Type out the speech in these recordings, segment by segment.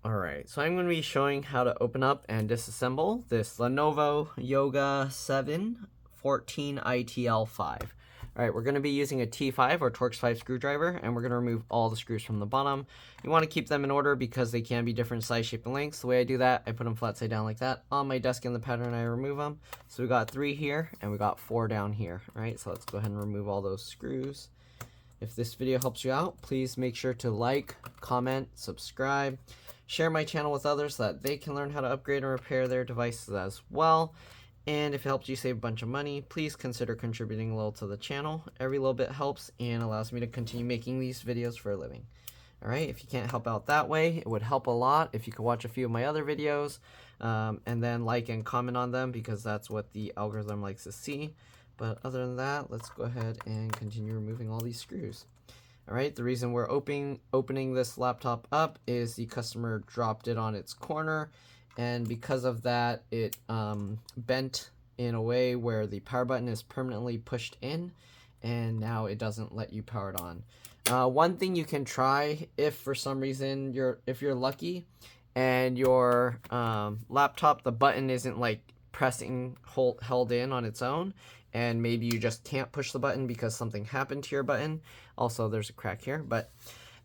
Alright, so I'm going to be showing how to open up and disassemble this Lenovo Yoga 7 14 ITL5. Alright, we're going to be using a T5 or Torx 5 screwdriver, and we're going to remove all the screws from the bottom. You want to keep them in order because they can be different size, shape, and lengths. The way I do that, I put them flat side down like that. On my desk in the pattern, I remove them. So we got 3 here, and we got 4 down here. Alright, so let's go ahead and remove all those screws. If this video helps you out, please make sure to like, comment, subscribe. Share my channel with others so that they can learn how to upgrade and repair their devices as well. And if it helps you save a bunch of money, please consider contributing a little to the channel. Every little bit helps and allows me to continue making these videos for a living. Alright, if you can't help out that way, it would help a lot if you could watch a few of my other videos and then like and comment on them because that's what the algorithm likes to see. But other than that, let's go ahead and continue removing all these screws. Alright, the reason we're opening this laptop up is the customer dropped it on its corner, and because of that, it bent in a way where the power button is permanently pushed in, and now it doesn't let you power it on. One thing you can try, if for some reason if you're lucky, and your laptop, the button isn't like held in on its own, and maybe you just can't push the button because something happened to your button. Also, there's a crack here, but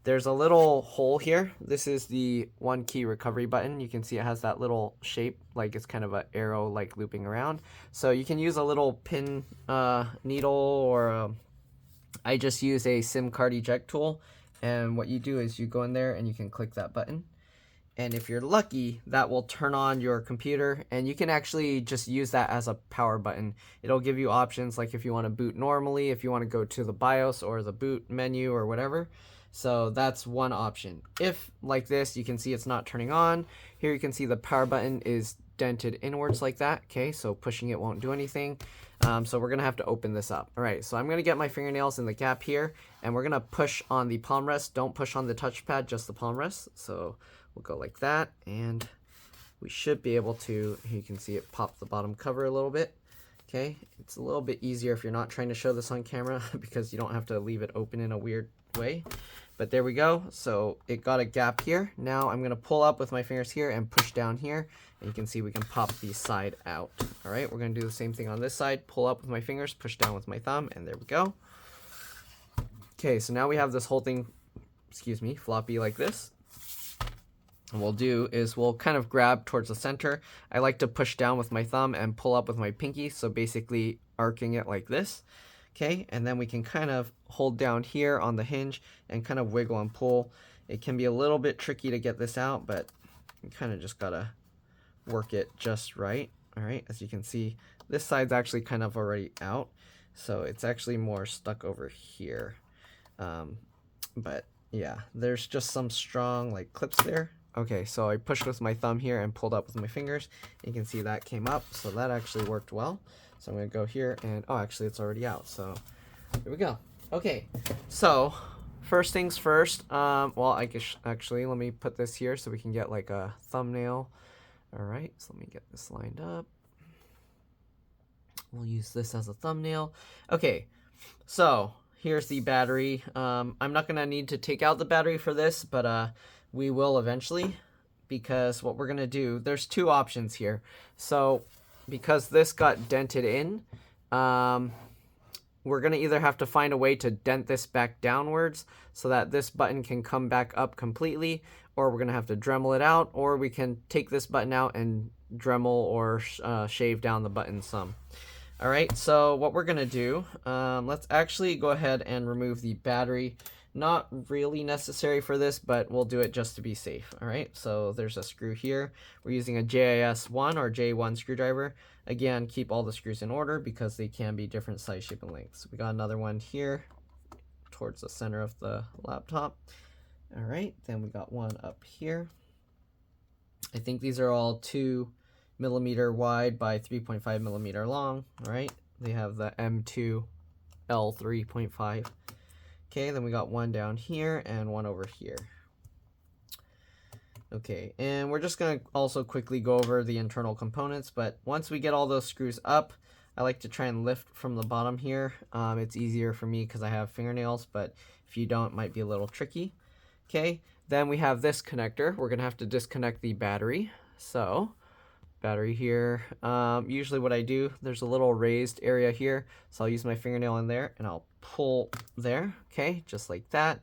there's a little hole here. This is the one key recovery button. You can see it has that little shape, like it's kind of an arrow like looping around. So you can use a little pin needle, or I just use a SIM card eject tool. And what you do is you go in there and you can click that button. And if you're lucky, that will turn on your computer, and you can actually just use that as a power button. It'll give you options like if you want to boot normally, if you want to go to the BIOS or the boot menu or whatever. So that's one option. If, like this, you can see it's not turning on. Here you can see the power button is dented inwards like that. Okay, so pushing it won't do anything. So we're going to have to open this up. All right, so I'm going to get my fingernails in the gap here, and we're going to push on the palm rest. Don't push on the touchpad, just the palm rest. So we'll go like that, and we should be able to, you can see it pop the bottom cover a little bit. Okay, it's a little bit easier if you're not trying to show this on camera because you don't have to leave it open in a weird way. But there we go. So it got a gap here. Now I'm going to pull up with my fingers here and push down here. And you can see we can pop the side out. All right, we're going to do the same thing on this side. Pull up with my fingers, push down with my thumb, and there we go. Okay, so now we have this whole thing, floppy like this. And what we'll do is we'll kind of grab towards the center. I like to push down with my thumb and pull up with my pinky, so basically arcing it like this. Okay, and then we can kind of hold down here on the hinge and kind of wiggle and pull. It can be a little bit tricky to get this out, but you kind of just gotta work it just right. All right, as you can see, this side's actually kind of already out, so it's actually more stuck over here. But yeah, there's just some strong like clips there. Okay, so I pushed with my thumb here and pulled up with my fingers. You can see that came up, so that actually worked well. So I'm going to go here and, oh, actually it's already out, so here we go. Okay, so first things first, well, I guess actually let me put this here so we can get like a thumbnail. All right, so let me get this lined up. We'll use this as a thumbnail. Okay, so here's the battery. I'm not going to need to take out the battery for this, but we will eventually, because what we're going to do, there's two options here. So because this got dented in, we're going to either have to find a way to dent this back downwards so that this button can come back up completely, or we're going to have to Dremel it out, or we can take this button out and Dremel or shave down the button some. All right, so what we're going to do, let's actually go ahead and remove the battery. Not really necessary for this, but we'll do it just to be safe. All right, so there's a screw here. We're using a JIS1 or J1 screwdriver. Again, keep all the screws in order because they can be different size, shape, and lengths. We got another one here towards the center of the laptop. All right, then we got one up here. I think these are all 2 millimeter wide by 3.5 millimeter long. All right, they have the M2 L3.5. Okay, then we got one down here and one over here. Okay, and we're just going to also quickly go over the internal components, but once we get all those screws up, I like to try and lift from the bottom here. It's easier for me because I have fingernails, but if you don't, it might be a little tricky. Okay, then we have this connector. We're gonna have to disconnect the battery. So battery here. Usually what I do, there's a little raised area here, so I'll use my fingernail in there and I'll pull there. Okay, just like that.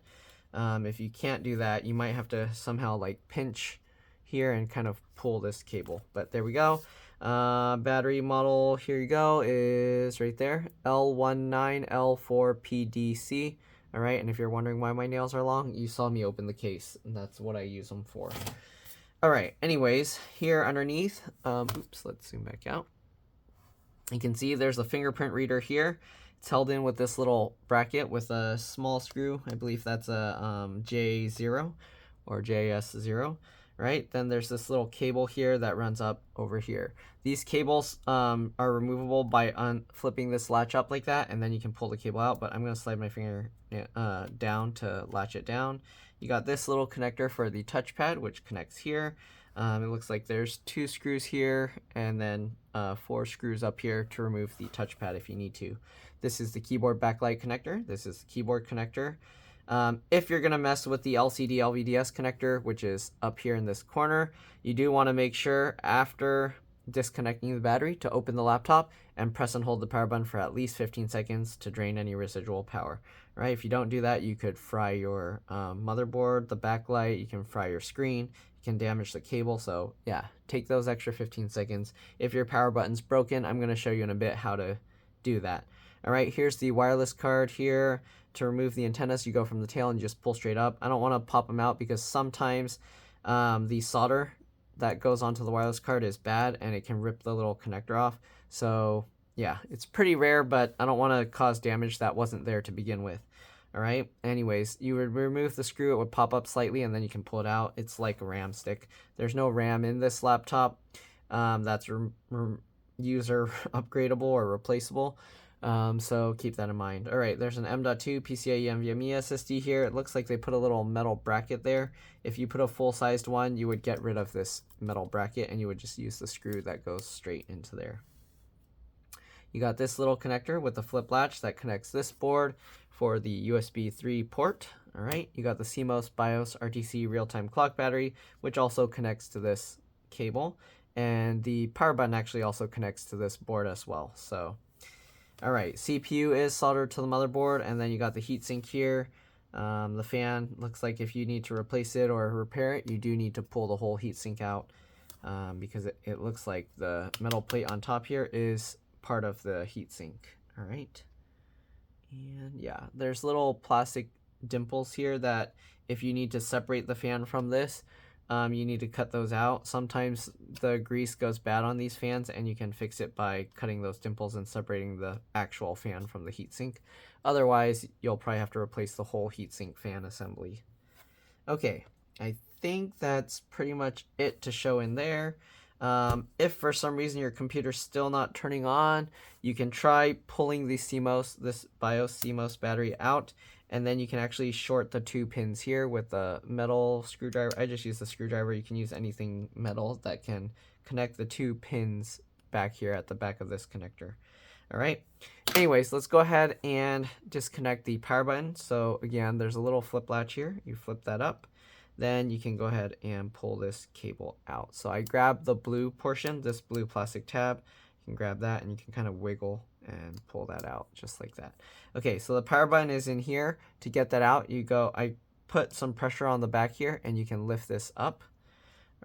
If you can't do that, you might have to somehow like pinch here and kind of pull this cable, but there we go. Battery model, here you go, is right there, L19L4PDC. All right, and if you're wondering why my nails are long, you saw me open the case, and that's what I use them for. All right, anyways, here underneath, oops, let's zoom back out. You can see there's a fingerprint reader here. It's held in with this little bracket with a small screw. I believe that's a J0 or JS0, right? Then there's this little cable here that runs up over here. These cables are removable by flipping this latch up like that, and then you can pull the cable out, but I'm gonna slide my finger down to latch it down. You got this little connector for the touchpad, which connects here. It looks like there's 2 screws here and then 4 screws up here to remove the touchpad if you need to. This is the keyboard backlight connector. This is the keyboard connector. If you're going to mess with the LCD LVDS connector, which is up here in this corner, you do want to make sure after disconnecting the battery to open the laptop and press and hold the power button for at least 15 seconds to drain any residual power. Right? If you don't do that, you could fry your motherboard, the backlight, you can fry your screen, you can damage the cable. So yeah, take those extra 15 seconds. If your power button's broken, I'm going to show you in a bit how to do that. All right, here's the wireless card here. To remove the antennas, you go from the tail and just pull straight up. I don't want to pop them out because sometimes the solder that goes onto the wireless card is bad and it can rip the little connector off. So yeah, it's pretty rare, but I don't want to cause damage that wasn't there to begin with. All right, anyways, you would remove the screw, it would pop up slightly and then you can pull it out. It's like a RAM stick. There's no RAM in this laptop. That's user upgradable or replaceable. So keep that in mind. All right, there's an M.2 PCIe NVMe SSD here. It looks like they put a little metal bracket there. If you put a full-sized one, you would get rid of this metal bracket and you would just use the screw that goes straight into there. You got this little connector with the flip latch that connects this board for the USB 3 port. All right, you got the CMOS BIOS RTC real-time clock battery, which also connects to this cable. And the power button actually also connects to this board as well. So all right, CPU is soldered to the motherboard, and then you got the heatsink here. The fan looks like if you need to replace it or repair it, you do need to pull the whole heatsink out because it looks like the metal plate on top here is part of the heatsink. All right, and yeah, there's little plastic dimples here that if you need to separate the fan from this, you need to cut those out. Sometimes the grease goes bad on these fans and you can fix it by cutting those dimples and separating the actual fan from the heatsink. Otherwise, you'll probably have to replace the whole heatsink fan assembly. Okay, I think that's pretty much it to show in there. If for some reason your computer's still not turning on, you can try pulling the this BIOS CMOS battery out, and then you can actually short the 2 pins here with a metal screwdriver. I just use the screwdriver. You can use anything metal that can connect the 2 pins back here at the back of this connector. All right. Anyways, let's go ahead and disconnect the power button. So again, there's a little flip latch here. You flip that up. Then you can go ahead and pull this cable out. So I grab the blue portion, this blue plastic tab. You can grab that and you can kind of wiggle and pull that out just like that. Okay, so the power button is in here. To get that out, I put some pressure on the back here and you can lift this up.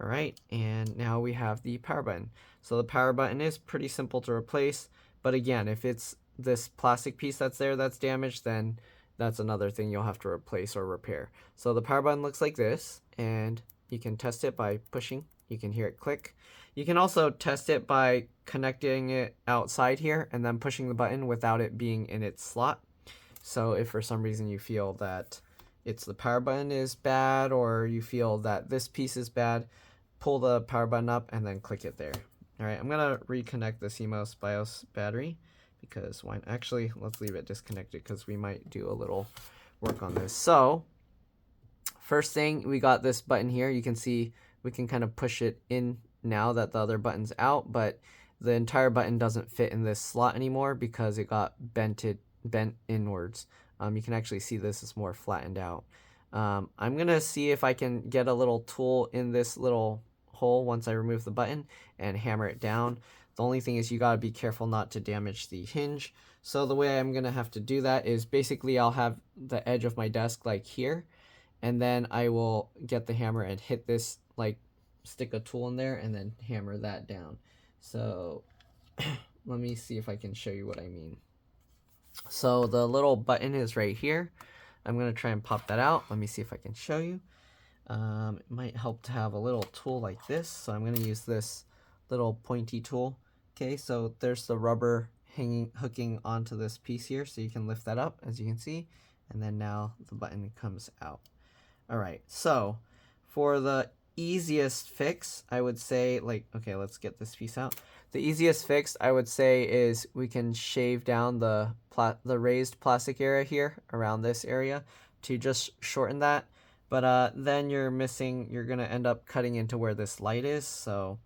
All right, and now we have the power button. So the power button is pretty simple to replace, but again, if it's this plastic piece that's there that's damaged, then that's another thing you'll have to replace or repair. So the power button looks like this, and you can test it by pushing. You can hear it click. You can also test it by connecting it outside here and then pushing the button without it being in its slot. So if for some reason you feel that it's the power button is bad or you feel that this piece is bad, pull the power button up and then click it there. All right, I'm gonna reconnect the CMOS BIOS battery because actually let's leave it disconnected because we might do a little work on this. So first thing, we got this button here. You can see we can kind of push it in now that the other button's out, but the entire button doesn't fit in this slot anymore because it got bent inwards. You can actually see this is more flattened out. I'm gonna see if I can get a little tool in this little hole once I remove the button and hammer it down. The only thing is you gotta be careful not to damage the hinge. So the way I'm gonna have to do that is basically I'll have the edge of my desk like here, and then I will get the hammer and hit this, like stick a tool in there and then hammer that down. So let me see if I can show you what I mean. So the little button is right here. I'm gonna try and pop that out. Let me see if I can show you. It might help to have a little tool like this. So I'm gonna use this little pointy tool. Okay, so there's the rubber hooking onto this piece here, so you can lift that up, as you can see, and then now the button comes out. All right, so for the easiest fix, I would say, like, okay, let's get this piece out. The easiest fix, I would say, is we can shave down the raised plastic area here around this area to just shorten that. But then you're gonna end up cutting into where this light is. So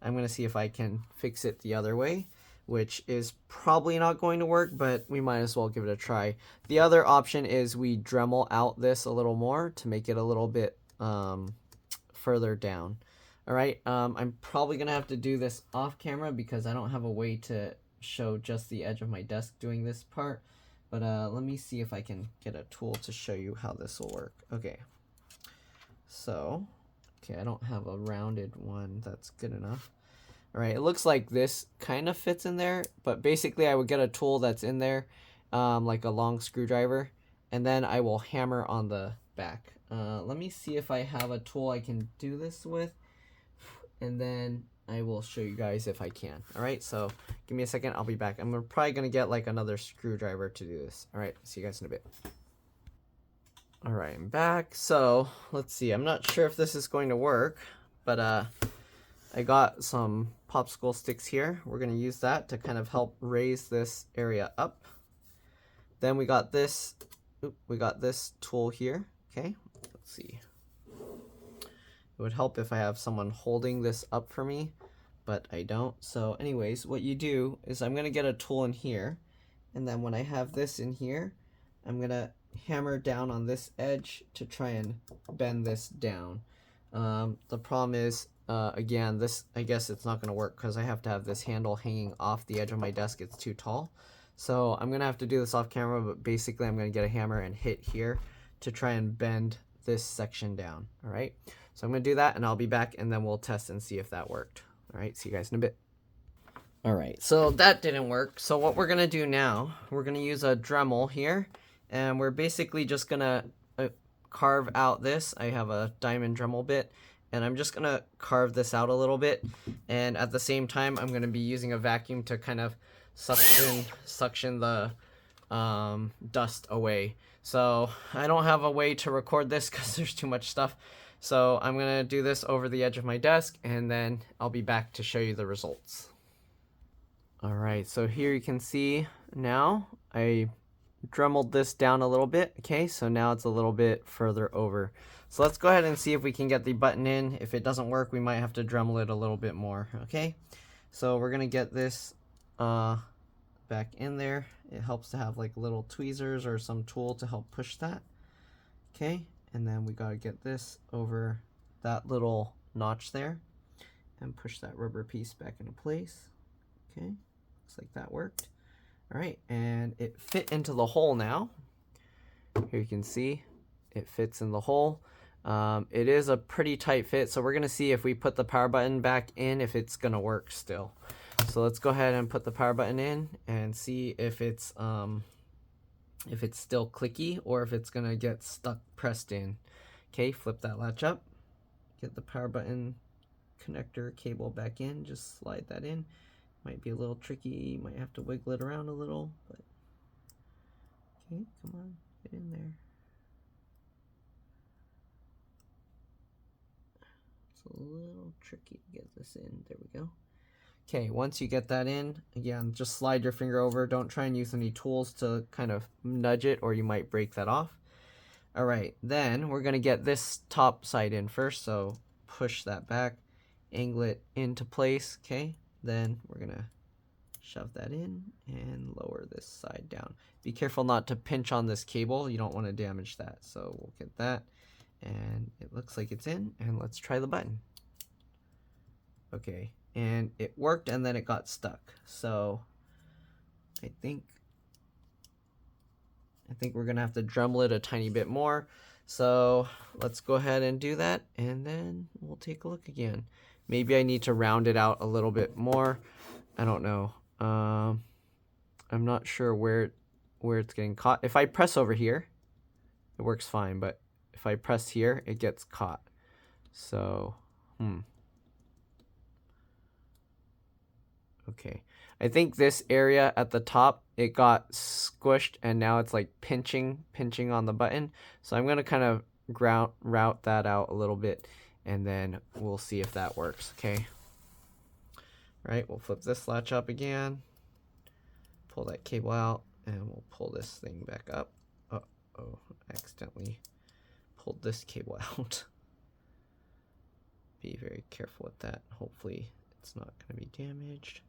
I'm gonna see if I can fix it the other way, which is probably not going to work, but we might as well give it a try. The other option is we Dremel out this a little more to make it a little bit further down. All right, I'm probably gonna have to do this off camera because I don't have a way to show just the edge of my desk doing this part. But let me see if I can get a tool to show you how this will work. Okay, so, okay, I don't have a rounded one that's good enough. All right, it looks like this kind of fits in there, but basically I would get a tool that's in there, like a long screwdriver, and then I will hammer on the back. Let me see if I have a tool I can do this with, and then I will show you guys if I can. All right, so give me a second, I'll be back. I'm probably gonna get like another screwdriver to do this. All right, see you guys in a bit. All right, I'm back. So let's see, I'm not sure if this is going to work, but I got some popsicle sticks here. We're gonna use that to kind of help raise this area up. Then we got this tool here. Okay, let's see. It would help if I have someone holding this up for me, but I don't. So anyways, what you do is I'm gonna get a tool in here, and then when I have this in here, I'm gonna hammer down on this edge to try and bend this down. The problem is, again, this, I guess it's not gonna work because I have to have this handle hanging off the edge of my desk. It's too tall. So I'm gonna have to do this off camera, but basically I'm gonna get a hammer and hit here to try and bend this section down. All right, so I'm gonna do that and I'll be back and then we'll test and see if that worked. All right, see you guys in a bit. All right, so that didn't work. So what we're gonna do now, we're gonna use a Dremel here, and we're basically just gonna carve out this. I have a diamond Dremel bit, and I'm just gonna carve this out a little bit, and at the same time I'm gonna be using a vacuum to kind of suction the dust away. So I don't have a way to record this because there's too much stuff. So I'm gonna do this over the edge of my desk, and then I'll be back to show you the results. All right, so here you can see now I Dremeled this down a little bit. Okay, so now it's a little bit further over. So let's go ahead and see if we can get the button in. If it doesn't work, we might have to Dremel it a little bit more. Okay, so we're gonna get this back in there. It helps to have like little tweezers or some tool to help push that. Okay, and then we gotta get this over that little notch there and push that rubber piece back into place. Okay, looks like that worked. All right, and it fit into the hole now. Here you can see it fits in the hole. It is a pretty tight fit, so we're gonna see if we put the power button back in, if it's gonna work still. So let's go ahead and put the power button in and see if it's still clicky or if it's gonna get stuck pressed in. Okay, flip that latch up, get the power button connector cable back in, just slide that in. Might be a little tricky, might have to wiggle it around a little, but okay, come on, get in there. It's a little tricky to get this in. There we go. Okay, once you get that in, again, just slide your finger over. Don't try and use any tools to kind of nudge it or you might break that off. All right, then we're gonna get this top side in first, so push that back, angle it into place, okay? Then we're gonna shove that in and lower this side down. Be careful not to pinch on this cable. You don't want to damage that. So we'll get that. And it looks like it's in. And let's try the button. Okay. And it worked and then it got stuck. So I think we're going to have to Dremel it a tiny bit more. So let's go ahead and do that. And then we'll take a look again. Maybe I need to round it out a little bit more. I don't know. I'm not sure where it's getting caught. If I press over here, it works fine, but if I press here, it gets caught. So, okay. I think this area at the top, it got squished and now it's like pinching on the button. So I'm going to kind of route that out a little bit and then we'll see if that works, okay? Right, we'll flip this latch up again, pull that cable out, and we'll pull this thing back up. Uh-oh, accidentally pulled this cable out. Be very careful with that. Hopefully it's not going to be damaged.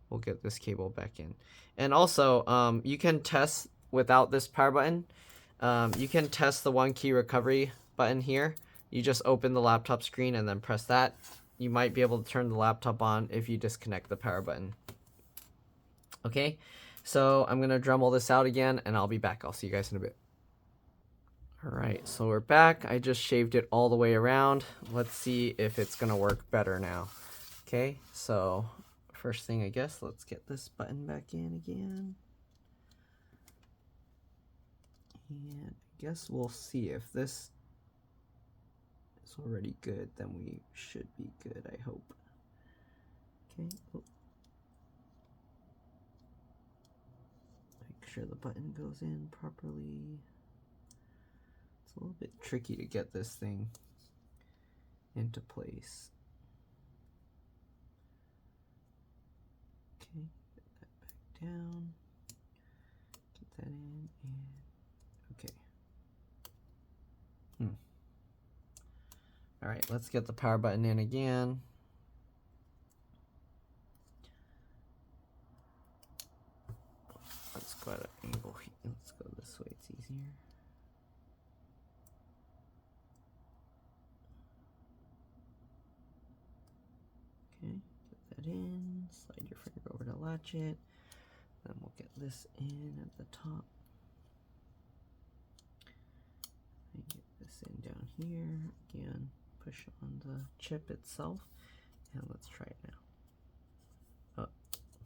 We'll get this cable back in. And also, you can test without this power button. You can test the 1-key recovery button here. You just open the laptop screen and then press that. You might be able to turn the laptop on if you disconnect the power button. Okay, so I'm going to Dremel this out again and I'll be back. I'll see you guys in a bit. Alright, so we're back. I just shaved it all the way around. Let's see if it's going to work better now. Okay, so first thing I guess, let's get this button back in again. And I guess we'll see if this already good, then we should be good, I hope. Okay. Oh. Make sure the button goes in properly. It's a little bit tricky to get this thing into place. Okay, get that back down. Get that in and okay. All right, let's get the power button in again. Let's go at an angle here. Let's go this way, it's easier. Okay, get that in. Slide your finger over to latch it. Then we'll get this in at the top. And get this in down here. Again, push on the chip itself. And let's try it now.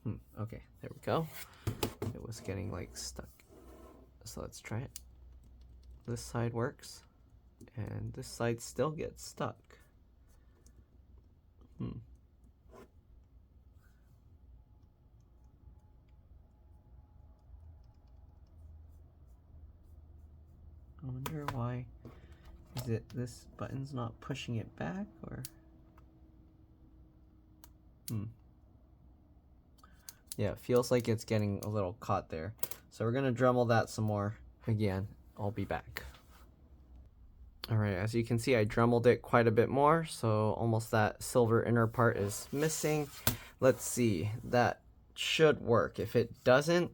Oh, okay, there we go. It was getting like stuck. So let's try it. This side works. And this side still gets stuck. I wonder why. Is it this button's not pushing it back, or? Yeah, it feels like it's getting a little caught there. So we're gonna Dremel that some more. Again, I'll be back. Alright, as you can see, I Dremeled it quite a bit more, so almost that silver inner part is missing. Let's see, that should work. If it doesn't,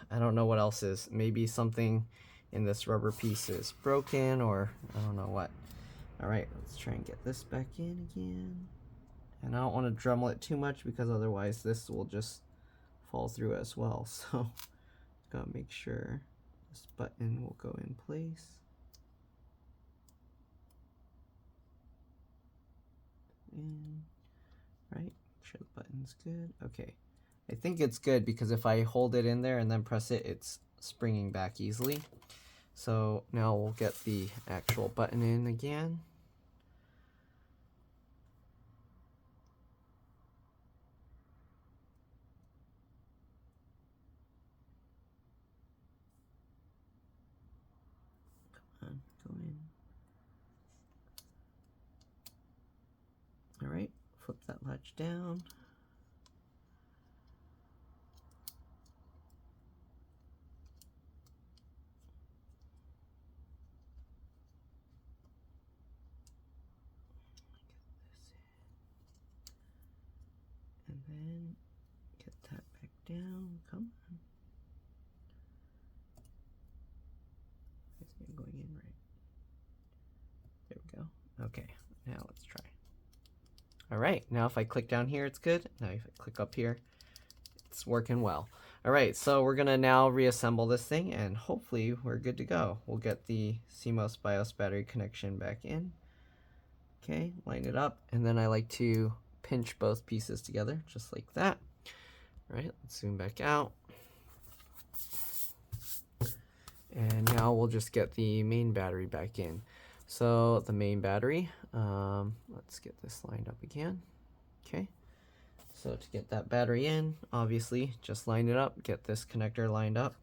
I don't know what else is. Maybe something in this rubber piece is broken, or I don't know what. Alright, let's try and get this back in again. And I don't want to Dremel it too much because otherwise this will just fall through as well. So gotta make sure this button will go in place. In, right, make sure the button's good. Okay, I think it's good because if I hold it in there and then press it, it's springing back easily. So now we'll get the actual button in again. Come on, go in. All right, flip that latch down. And then get that back down. Come on. It's going in right. There we go. Okay, now let's try. All right, now if I click down here, it's good. Now if I click up here, it's working well. All right, so we're gonna now reassemble this thing and hopefully we're good to go. We'll get the CMOS BIOS battery connection back in. Okay, line it up, and then I like to pinch both pieces together just like that. All right, let's zoom back out. And now we'll just get the main battery back in. So the main battery, let's get this lined up again. Okay, so to get that battery in, obviously just line it up, get this connector lined up.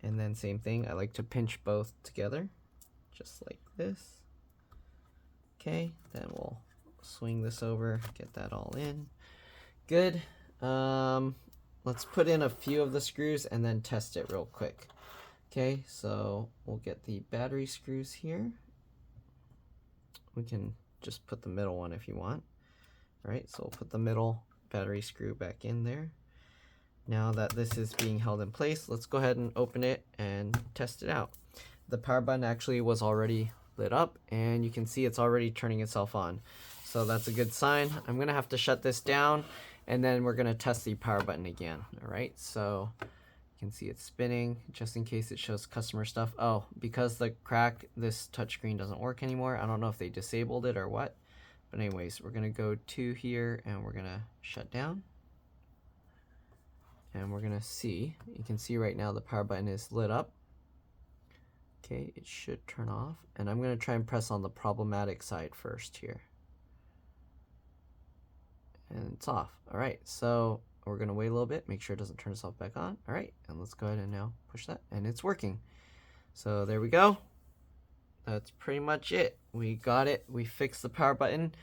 And then same thing, I like to pinch both together, just like this. Okay, then we'll swing this over, get that all in. Good. Let's put in a few of the screws and then test it real quick. Okay, so we'll get the battery screws here. We can just put the middle one if you want. All right, so we'll put the middle battery screw back in there. Now that this is being held in place, let's go ahead and open it and test it out. The power button actually was already lit up and you can see it's already turning itself on. So that's a good sign. I'm gonna have to shut this down and then we're gonna test the power button again. All right, so you can see it's spinning just in case it shows customer stuff. Oh, because the crack, this touchscreen doesn't work anymore. I don't know if they disabled it or what. But anyways, we're gonna go to here and we're gonna shut down. And we're gonna see, you can see right now the power button is lit up. Okay, it should turn off. And I'm gonna try and press on the problematic side first here. And it's off. All right, so we're gonna wait a little bit, make sure it doesn't turn itself back on. All right, and let's go ahead and now push that, and it's working. So there we go. That's pretty much it. We got it, we fixed the power button.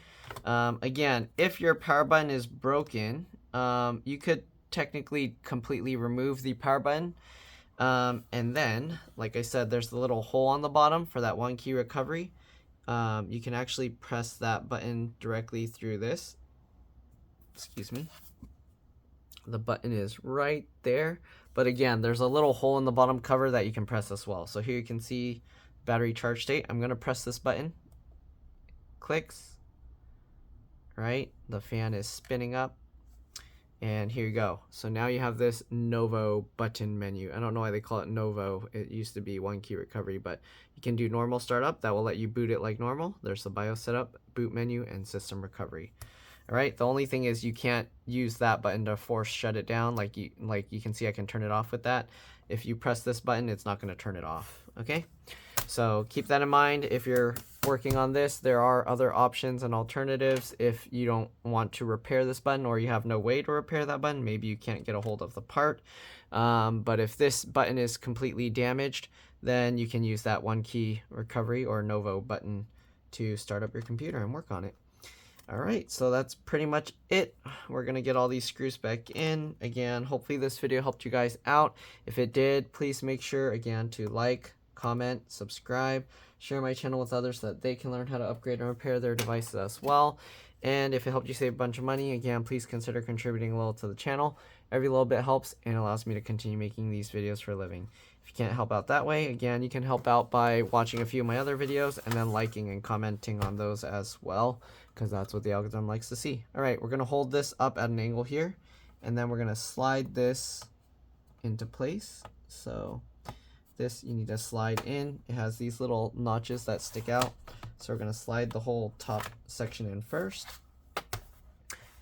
Again, if your power button is broken, you could technically completely remove the power button. And then, like I said, there's the little hole on the bottom for that one key recovery. You can actually press that button directly through this. Excuse me. The button is right there. But again, there's a little hole in the bottom cover that you can press as well. So here you can see battery charge state. I'm going to press this button. Clicks. Right? The fan is spinning up. And here you go. So now you have this Novo button menu. I don't know why they call it Novo. It used to be one key recovery, but you can do normal startup. That will let you boot it like normal. There's the BIOS setup, boot menu, and system recovery. All right. The only thing is you can't use that button to force shut it down. Like you can see, I can turn it off with that. If you press this button, it's not going to turn it off. Okay. So keep that in mind if you're working on this. There are other options and alternatives if you don't want to repair this button or you have no way to repair that button. Maybe you can't get a hold of the part. But if this button is completely damaged, then you can use that one key recovery or Novo button to start up your computer and work on it. All right, so that's pretty much it. We're gonna get all these screws back in. Again, hopefully this video helped you guys out. If it did, please make sure again to like, comment, subscribe, share my channel with others so that they can learn how to upgrade and repair their devices as well. And if it helped you save a bunch of money, again, please consider contributing a little to the channel. Every little bit helps and allows me to continue making these videos for a living. If you can't help out that way, again, you can help out by watching a few of my other videos and then liking and commenting on those as well, because that's what the algorithm likes to see. All right, we're going to hold this up at an angle here, and then we're going to slide this into place. So this you need to slide in. It has these little notches that stick out. So we're going to slide the whole top section in first.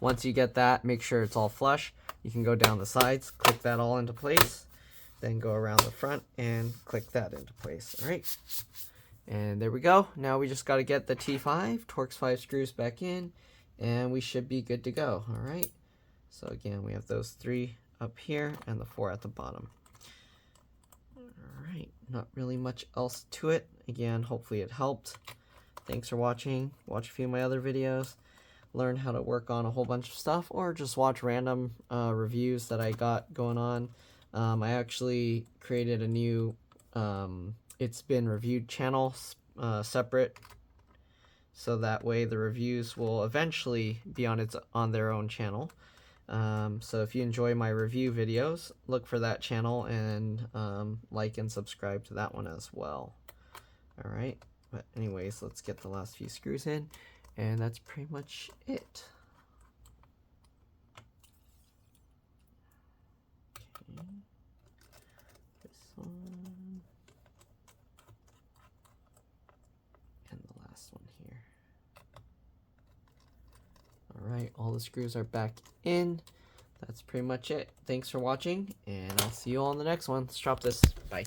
Once you get that, make sure it's all flush. You can go down the sides, click that all into place, then go around the front and click that into place. All right. And there we go. Now we just got to get the T5, Torx 5 screws back in, and we should be good to go. All right. So again, we have those 3 up here and the 4 at the bottom. All right. Not really much else to it. Again, hopefully it helped. Thanks for watching. Watch a few of my other videos. Learn how to work on a whole bunch of stuff, or just watch random reviews that I got going on. I actually created a new It's Been Reviewed channel separate, so that way the reviews will eventually be on their own channel. So if you enjoy my review videos, look for that channel and like and subscribe to that one as well. All right, but anyways, let's get the last few screws in, and that's pretty much it. Okay. This one and the last one here. All right, all the screws are back in. That's pretty much it. Thanks for watching, and I'll see you all in the next one. Let's drop this. Bye.